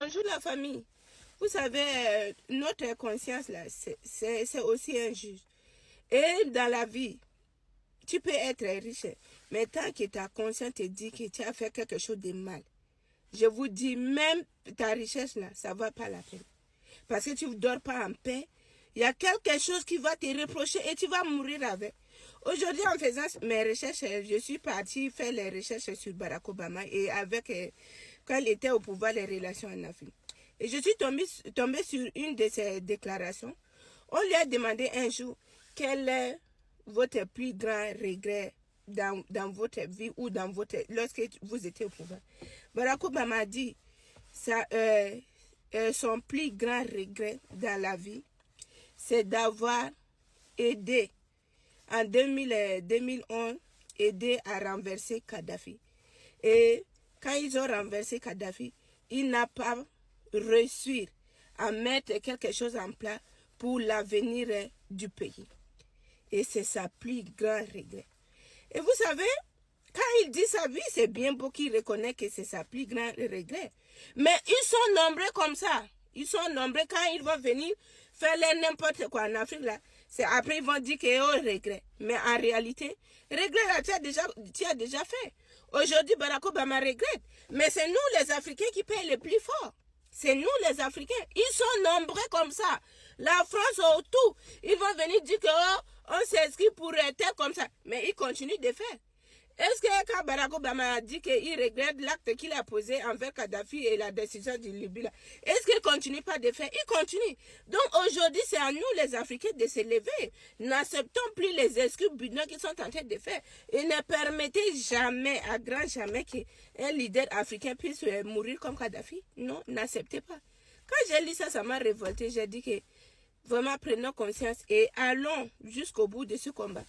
Bonjour la famille. Vous savez, notre conscience là, c'est aussi un juge. Et dans la vie, tu peux être riche, mais tant que ta conscience te dit que tu as fait quelque chose de mal, je vous dis, même ta richesse là, ça ne va pas la peine. Parce que tu ne dors pas en paix. Il y a quelque chose qui va te reprocher et tu vas mourir avec. Aujourd'hui, en faisant mes recherches, je suis partie faire les recherches sur Barack Obama et avec, quand il était au pouvoir, les relations en Afrique. Et je suis tombée sur une de ses déclarations. On lui a demandé un jour quel est votre plus grand regret dans votre vie ou lorsque vous étiez au pouvoir. Barack Obama a dit son plus grand regret dans la vie, c'est d'avoir aidé en 2011 aidé à renverser Kadhafi. Et quand ils ont renversé Kadhafi, il n'a pas réussi à mettre quelque chose en place pour l'avenir du pays. Et c'est sa plus grand regret. Et vous savez, quand il dit ça, oui, c'est bien beau qu'il reconnaît que c'est sa plus grand regret. Mais ils sont nombreux comme ça. Ils sont nombreux quand ils vont venir faire n'importe quoi en Afrique là. C'est après ils vont dire qu'ils ont regret. Mais en réalité, regret là, tu as déjà fait. Aujourd'hui, Barack Obama regrette. Mais c'est nous les Africains qui payent le plus fort. C'est nous les Africains. Ils sont nombreux comme ça. La France autour, ils vont venir dire que on s'inscrit pour être comme ça. Mais ils continuent de faire. Est-ce que quand Barack Obama a dit qu'il regrette l'acte qu'il a posé envers Kadhafi et la décision du Libye, est-ce qu'il continue pas de faire? Il continue. Donc aujourd'hui, c'est à nous les Africains de se lever. N'acceptons plus les excuses bidons qu'ils sont en train de faire. Et ne permettez jamais, à grand jamais, qu'un leader africain puisse mourir comme Kadhafi. Non, n'acceptez pas. Quand j'ai lu ça, ça m'a révolté. J'ai dit que vraiment prenons conscience et allons jusqu'au bout de ce combat.